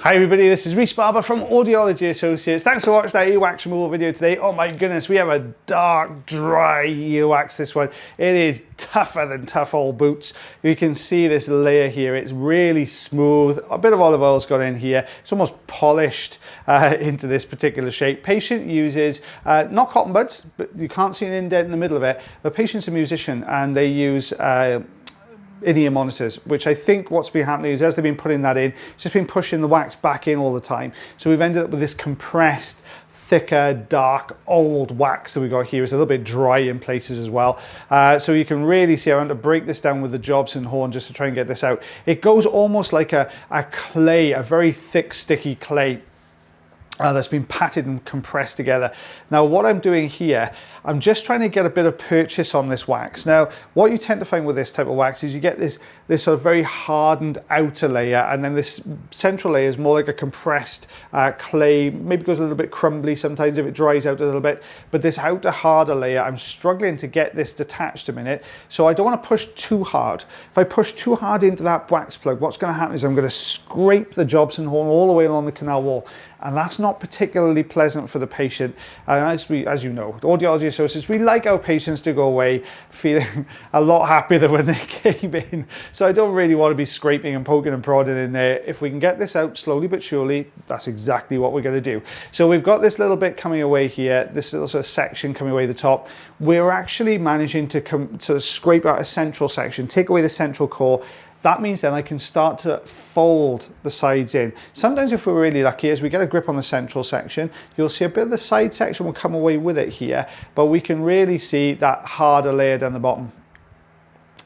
Hi everybody, this is Rhys Barber from Audiology Associates. Thanks for watching that earwax removal video today. Oh my goodness, we have a dark, dry earwax this one. It is tougher than tough old boots. You can see this layer here, it's really smooth. A bit of olive oil's gone in here. It's almost polished into this particular shape. Patient uses, not cotton buds, but you can't see an indent in the middle of it. The patient's a musician and they use in-ear monitors, which I think what's been happening is as they've been putting that in, it's just been pushing the wax back in all the time. So we've ended up with this compressed, thicker, dark, old wax that we've got here. It's a little bit dry in places as well. So you can really see I want to break this down with the Jobson horn just to try and get this out. It goes almost like a clay, a very thick, sticky clay. That's been patted and compressed together. Now what I'm doing here, I'm just trying to get a bit of purchase on this wax. Now what you tend to find with this type of wax is you get this sort of very hardened outer layer, and then this central layer is more like a compressed clay, maybe goes a little bit crumbly sometimes if it dries out a little bit, but this outer harder layer, I'm struggling to get this detached a minute, so I don't want to push too hard. If I push too hard into that wax plug, what's going to happen is I'm going to scrape the Jobson horn all the way along the canal wall, and that's not particularly pleasant for the patient. And as you know, Audiology Associates, we like our patients to go away feeling a lot happier than when they came in. So I don't really want to be scraping and poking and prodding in there. If we can get this out slowly but surely, that's exactly what we're going to do. So we've got this little bit coming away here, this little sort of section coming away the top. We're actually managing to scrape out a central section, take away the central core. That means then I can start to fold the sides in. Sometimes if we're really lucky, as we get a grip on the central section, you'll see a bit of the side section will come away with it here, but we can really see that harder layer down the bottom.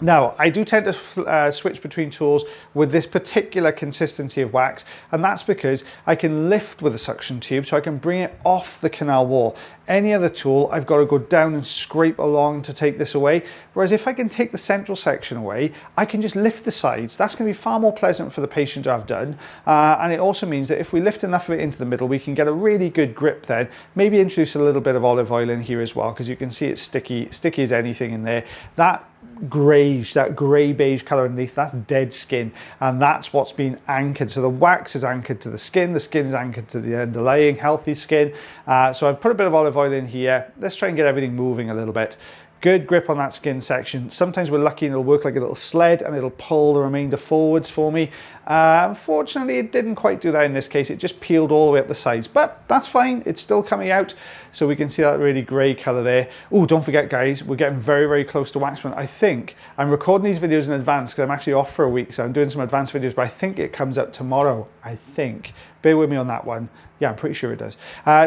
Now, I do tend to switch between tools with this particular consistency of wax, and that's because I can lift with a suction tube, so I can bring it off the canal wall. Any other tool, I've got to go down and scrape along to take this away, whereas if I can take the central section away, I can just lift the sides. That's going to be far more pleasant for the patient to have done, and it also means that if we lift enough of it into the middle, we can get a really good grip then. Maybe introduce a little bit of olive oil in here as well, because you can see it's sticky as anything in there. That greyish, that grey beige colour underneath, that's dead skin, and that's what's been anchored. So the wax is anchored to the skin is anchored to the underlying healthy skin. So I've put a bit of olive oil in here. Let's try and get everything moving a little bit. Good grip on that skin section. Sometimes we're lucky and it'll work like a little sled and it'll pull the remainder forwards for me. Unfortunately, it didn't quite do that in this case. It just peeled all the way up the sides, but that's fine. It's still coming out. So we can see that really grey colour there. Oh, don't forget guys, we're getting very, very close to waxman. I think I'm recording these videos in advance because I'm actually off for a week. So I'm doing some advanced videos, but I think it comes up tomorrow, I think. Bear with me on that one. Yeah, I'm pretty sure it does.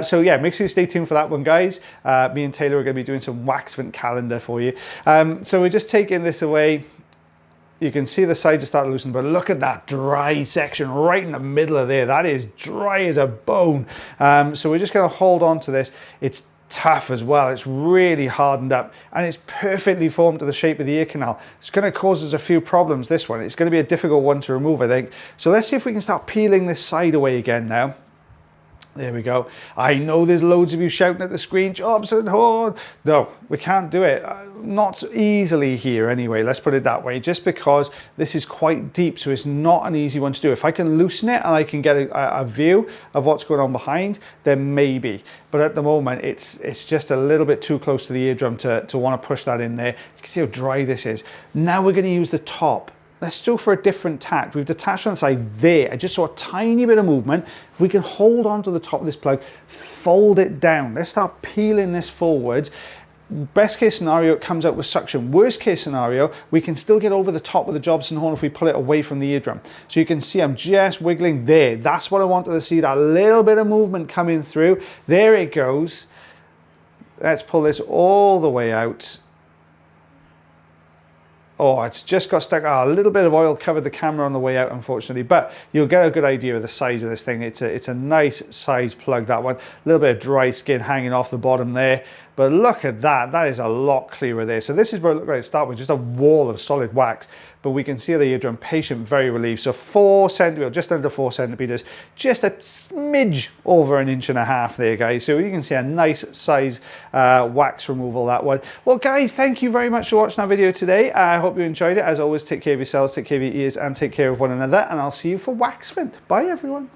So yeah, make sure you stay tuned for that one, guys. Me and Taylor are going to be doing some waxman calendar for you. So we're just taking this away. You can see the sides are starting to loosen, but look at that dry section right in the middle of there. That is dry as a bone. So we're just going to hold on to this. It's tough as well. It's really hardened up and it's perfectly formed to the shape of the ear canal. It's going to cause us a few problems, this one. It's going to be a difficult one to remove, I think. So let's see if we can start peeling this side away again now. There we go. I know there's loads of you shouting at the screen, Jobson horn. No, we can't do it. Not easily here anyway, let's put it that way, just because this is quite deep, so it's not an easy one to do. If I can loosen it and I can get a view of what's going on behind, then maybe. But at the moment, it's just a little bit too close to the eardrum to want to push that in there. You can see how dry this is. Now we're going to use the top. Let's go for a different tack. We've detached on the side there. I just saw a tiny bit of movement. If we can hold on to the top of this plug, fold it down. Let's start peeling this forwards. Best case scenario, it comes out with suction. Worst case scenario, we can still get over the top with the Jobson horn if we pull it away from the eardrum. So you can see I'm just wiggling there. That's what I wanted to see, that little bit of movement coming through. There it goes. Let's pull this all the way out. Oh, it's just got stuck. Oh, a little bit of oil covered the camera on the way out, unfortunately, but you'll get a good idea of the size of this thing. It's a nice size plug, that one. A little bit of dry skin hanging off the bottom there. But look at that, that is a lot clearer there. So this is where it looked like it started with just a wall of solid wax, but we can see the eardrum, patient very relieved. So 4 centimeters, just under 4 centimeters, just a smidge over 1.5 inches there, guys. So you can see a nice size wax removal, that one. Well, guys, thank you very much for watching our video today. I hope you enjoyed it. As always, take care of yourselves, take care of your ears, and take care of one another. And I'll see you for waxman. Bye, everyone.